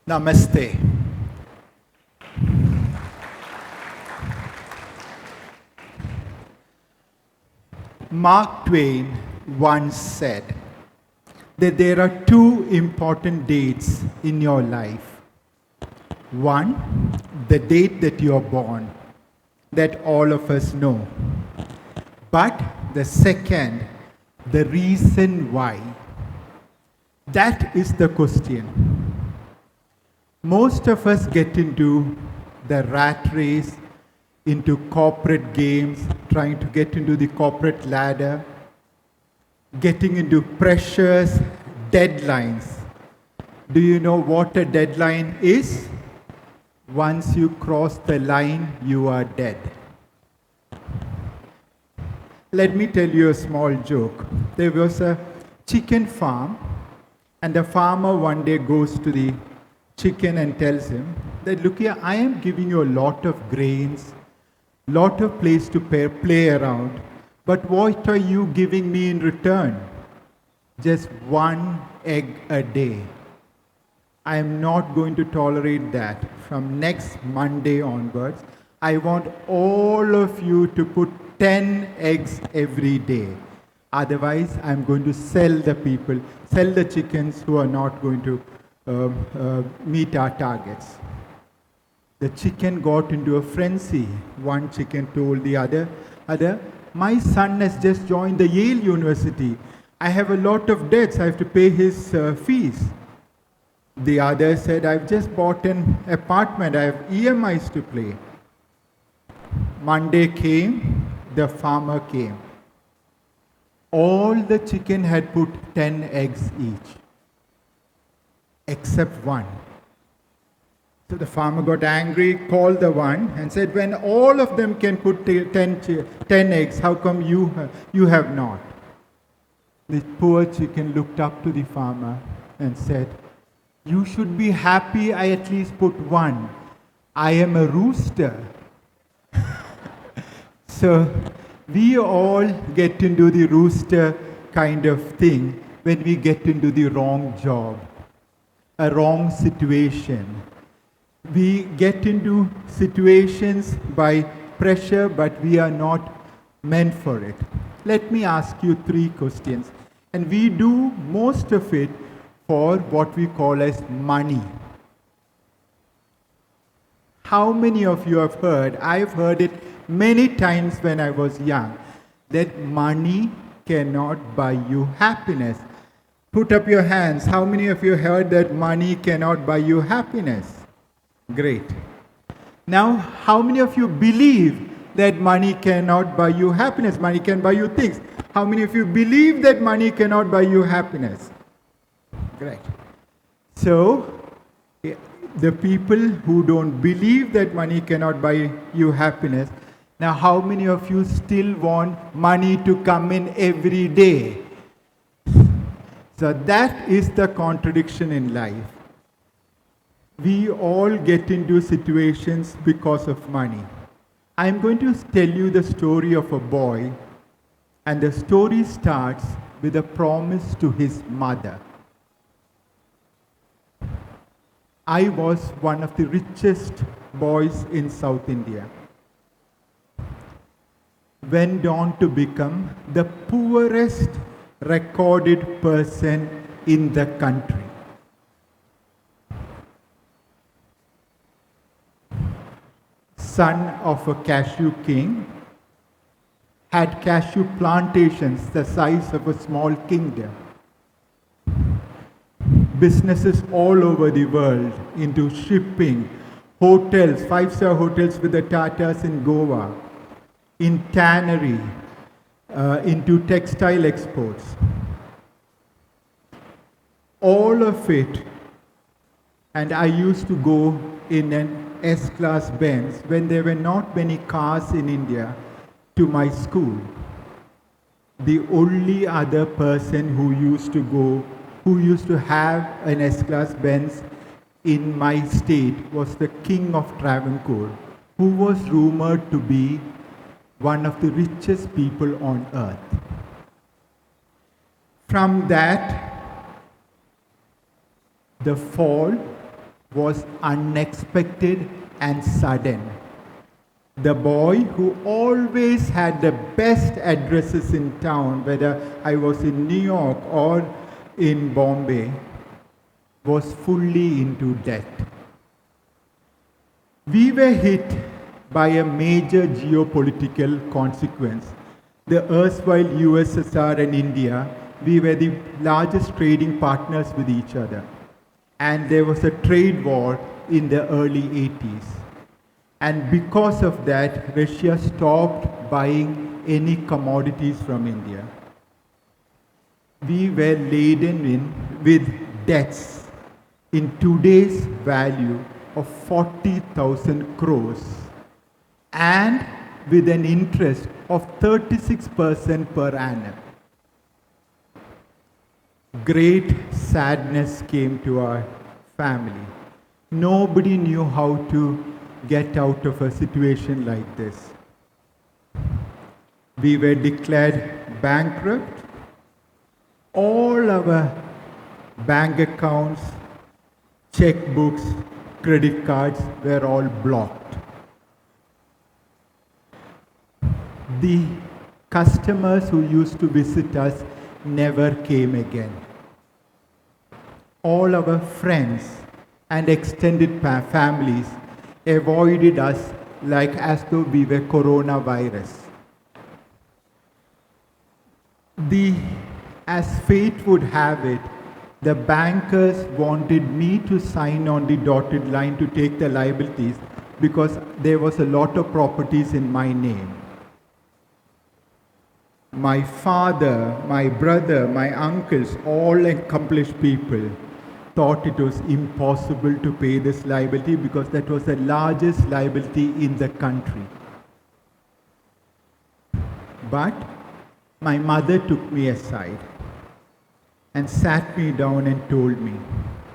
Namaste. Mark Twain once said that there are two important dates in your life. One, the date that you are born, that all of us know. But the second, the reason why. That is the question. Most of us get into the rat race, into corporate games, trying to get into the corporate ladder, getting into pressures, deadlines. Do you know what a deadline is? Once you cross the line, you are dead. Let me tell you a small joke. There was a chicken farm, and the farmer one day goes to the chicken and tells him that, look here, I am giving you a lot of grains, lot of place to play around, but what are you giving me in return? Just one egg a day. I am not going to tolerate that. From next Monday onwards, I want all of you to put 10 eggs every day. Otherwise, I'm going to sell the chickens who are not going to meet our targets. The chicken got into a frenzy. One chicken told the other, my son has just joined the Yale University. I have a lot of debts. I have to pay his fees. The other said, I've just bought an apartment. I have EMIs to pay. Monday came, the farmer came. All the chicken had put 10 eggs each, except one. So the farmer got angry, called the one, and said, when all of them can put 10 eggs, how come you have not? The poor chicken looked up to the farmer and said, you should be happy I at least put one. I am a rooster. So we all get into the rooster kind of thing when we get into the wrong job, a wrong situation. We get into situations by pressure, but we are not meant for it. Let me ask you 3 questions. And we do most of it for what we call as money. How many of you have heard, I've heard it many times when I was young, that money cannot buy you happiness. Put up your hands. How many of you heard that money cannot buy you happiness? Great. Now, how many of you believe that money cannot buy you happiness? Money can buy you things. How many of you believe that money cannot buy you happiness? Great. So, the people who don't believe that money cannot buy you happiness, now how many of you still want money to come in every day? So that is the contradiction in life. We all get into situations because of money. I'm going to tell you the story of a boy, and the story starts with a promise to his mother. I was one of the richest boys in South India. Went on to become the poorest recorded person in the country. Son of a cashew king, had cashew plantations the size of a small kingdom. Businesses all over the world, into shipping, hotels, 5-star hotels with the Tatas in Goa, in tannery, into textile exports. All of it, and I used to go in an S-class Benz when there were not many cars in India to my school. The only other person who used to have an S-class Benz in my state was the King of Travancore, who was rumored to be one of the richest people on earth. From that, the fall was unexpected and sudden. The boy who always had the best addresses in town, whether I was in New York or in Bombay, was fully into debt. We were hit by a major geopolitical consequence. The erstwhile USSR and India, we were the largest trading partners with each other. And there was a trade war in the early 80s. And because of that, Russia stopped buying any commodities from India. We were laden in with debts in today's value of 40,000 crores and with an interest of 36% per annum. Great sadness came to our family. Nobody knew how to get out of a situation like this. We were declared bankrupt. All our bank accounts, checkbooks, credit cards were all blocked. The customers who used to visit us never came again. All our friends and extended families avoided us like as though we were coronavirus. As fate would have it, the bankers wanted me to sign on the dotted line to take the liabilities because there was a lot of properties in my name. My father, my brother, my uncles, all accomplished people, thought it was impossible to pay this liability because that was the largest liability in the country. But my mother took me aside and sat me down and told me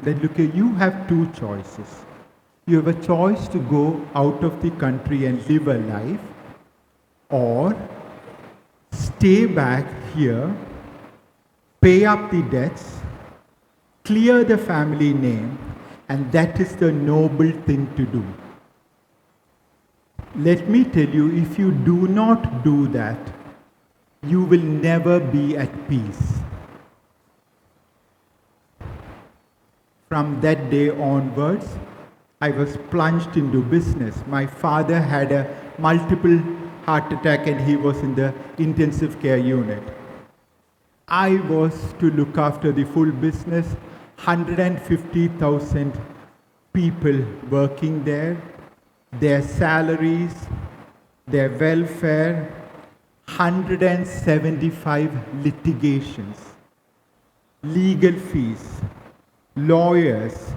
that, look, you have two choices. You have a choice to go out of the country and live a life, or stay back here, pay up the debts, clear the family name, and that is the noble thing to do. Let me tell you, if you do not do that, you will never be at peace. From that day onwards, I was plunged into business. My father had a multiple heart attack and he was in the intensive care unit. I was to look after the full business, 150,000 people working there, their salaries, their welfare, 175 litigations, legal fees, lawyers,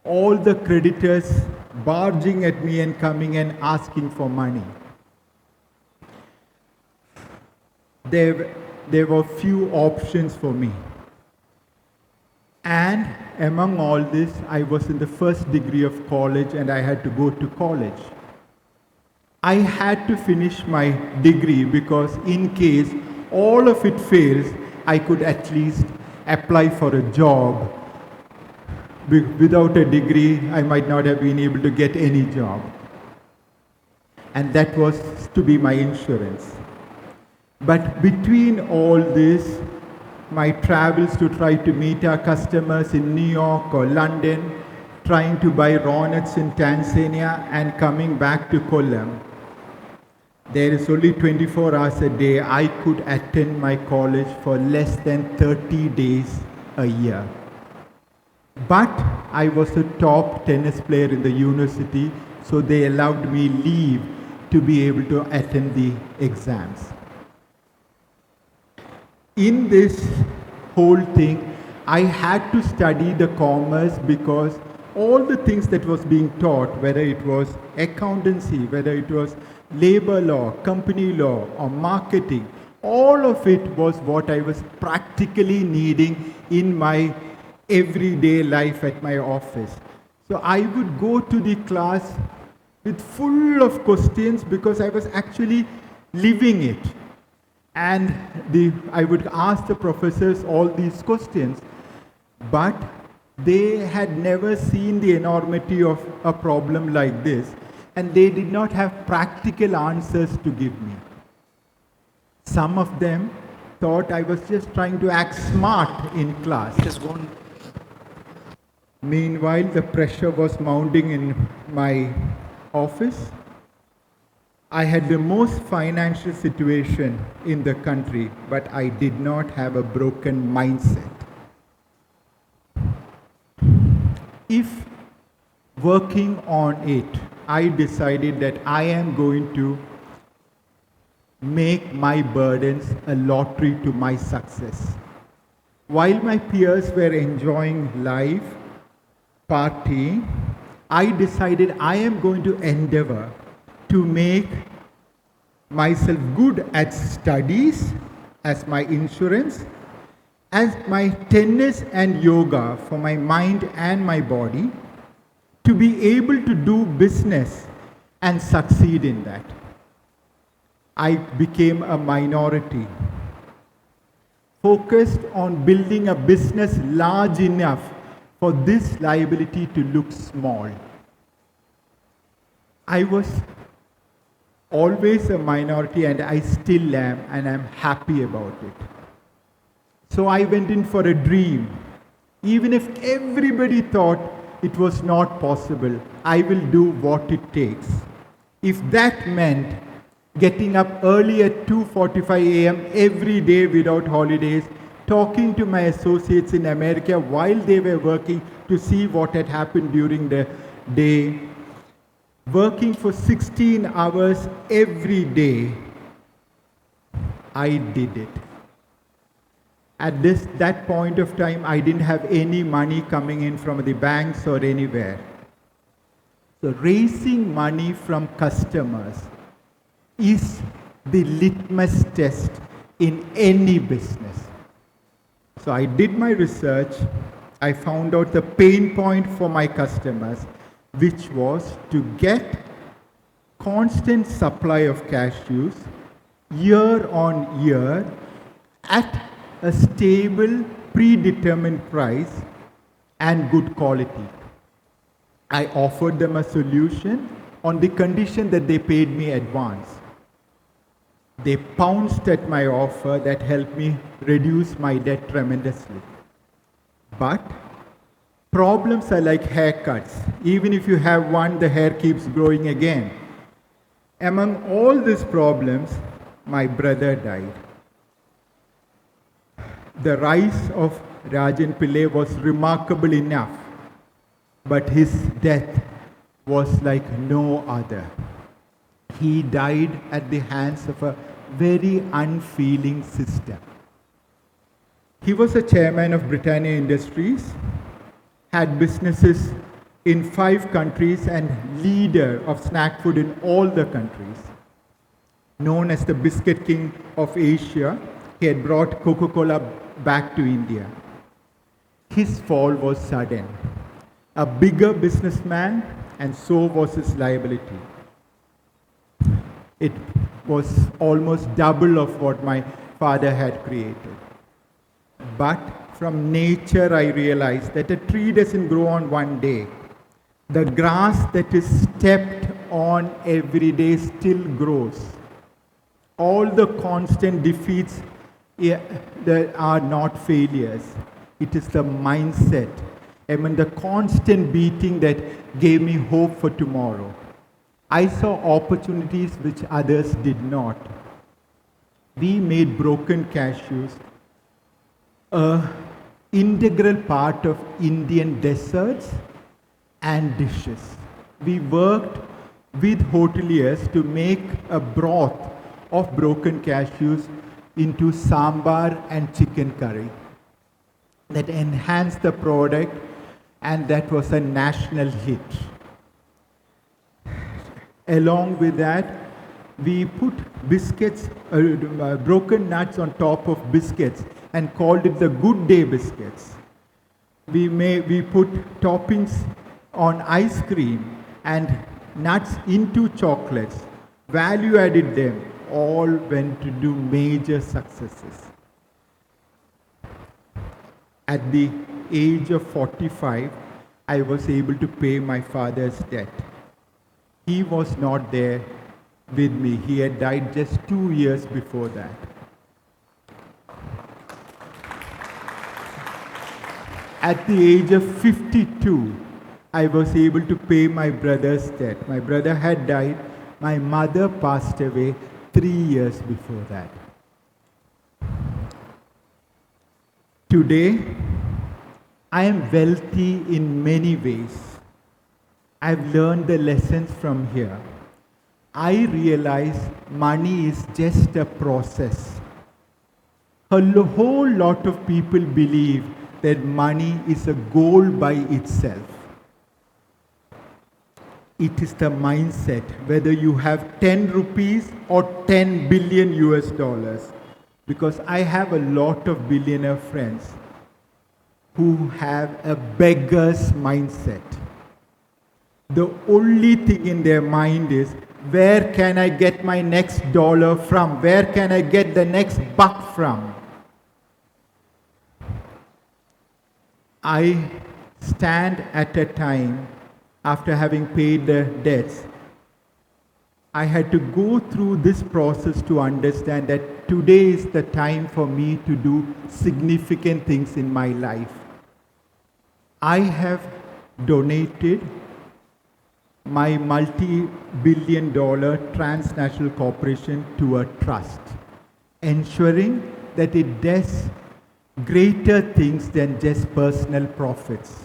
all the creditors barging at me and coming and asking for money. There were few options for me. And among all this, I was in the first degree of college and I had to go to college. I had to finish my degree because in case all of it fails, I could at least apply for a job. Without a degree, I might not have been able to get any job. And that was to be my insurance. But between all this, my travels to try to meet our customers in New York or London, trying to buy raw nuts in Tanzania and coming back to Kollam, there is only 24 hours a day. I could attend my college for less than 30 days a year. But I was a top tennis player in the university, so they allowed me leave to be able to attend the exams. In this whole thing, I had to study the commerce because all the things that was being taught, whether it was accountancy, whether it was labor law, company law, or marketing, all of it was what I was practically needing in my everyday life at my office. So I would go to the class with full of questions because I was actually living it. And I would ask the professors all these questions. But They had never seen the enormity of a problem like this, and they did not have practical answers to give me. Some of them thought I was just trying to act smart in class. It has gone. Meanwhile, the pressure was mounting in my office. I had the most financial situation in the country, but I did not have a broken mindset. If working on it, I decided that I am going to make my burdens a lottery to my success. While my peers were enjoying life, partying, I decided I am going to endeavor to make myself good at studies as my insurance, as my tennis and yoga for my mind and my body, to be able to do business and succeed in that. I became a minority, focused on building a business large enough for this liability to look small. I was always a minority, and I still am, and I'm happy about it. So I went in for a dream. Even if everybody thought it was not possible, I will do what it takes. If that meant getting up early at 2:45 a.m. every day without holidays, talking to my associates in America while they were working to see what had happened during the day, working for 16 hours every day, I did it. At that point of time, I didn't have any money coming in from the banks or anywhere. So raising money from customers is the litmus test in any business. So I did my research. I found out the pain point for my customers, which was to get constant supply of cashews year on year at a stable, predetermined price and good quality. I offered them a solution on the condition that they paid me advance. They pounced at my offer that helped me reduce my debt tremendously. But problems are like haircuts. Even if you have one, the hair keeps growing again. Among all these problems, my brother died. The rise of Rajan Pillai was remarkable enough, but his death was like no other. He died at the hands of a very unfeeling system. He was a chairman of Britannia Industries, had businesses in 5 countries and leader of snack food in all the countries. Known as the Biscuit King of Asia, he had brought Coca-Cola back to India. His fall was sudden. A bigger businessman, and so was his liability. It was almost double of what my father had created. But from nature, I realized that a tree doesn't grow on one day. The grass that is stepped on every day still grows. All the constant defeats that are not failures. It is the mindset, the constant beating that gave me hope for tomorrow. I saw opportunities which others did not. We made broken cashews an integral part of Indian desserts and dishes. We worked with hoteliers to make a broth of broken cashews into sambar and chicken curry that enhanced the product, and that was a national hit. Along with that, we put biscuits, broken nuts on top of biscuits and called it the Good Day biscuits. We put toppings on ice cream and nuts into chocolates, value added them, all went to do major successes. At the age of 45, I was able to pay my father's debt. He was not there with me. He had died just 2 years before that. At the age of 52, I was able to pay my brother's debt. My brother had died. My mother passed away 3 years before that. Today, I am wealthy in many ways. I've learned the lessons from here. I realize money is just a process. A whole lot of people believe that money is a goal by itself. It is the mindset, whether you have 10 rupees or 10 billion US dollars. Because I have a lot of billionaire friends who have a beggar's mindset. The only thing in their mind is, where can I get my next dollar from? Where can I get the next buck from? I stand at a time after having paid the debts. I had to go through this process to understand that today is the time for me to do significant things in my life. I have donated my multi-billion-dollar transnational corporation to a trust, ensuring that it does greater things than just personal profits.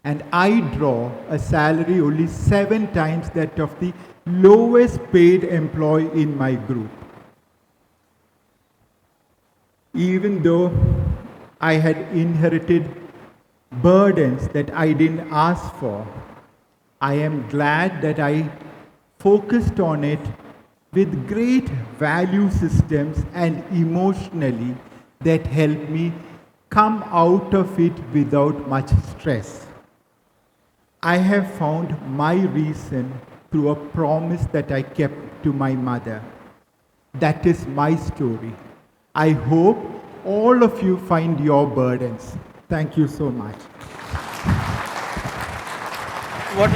And I draw a salary only 7 times that of the lowest paid employee in my group. Even though I had inherited burdens that I didn't ask for, I am glad that I focused on it with great value systems and emotionally that helped me come out of it without much stress. I have found my reason through a promise that I kept to my mother. That is my story. I hope all of you find your burdens. Thank you so much. What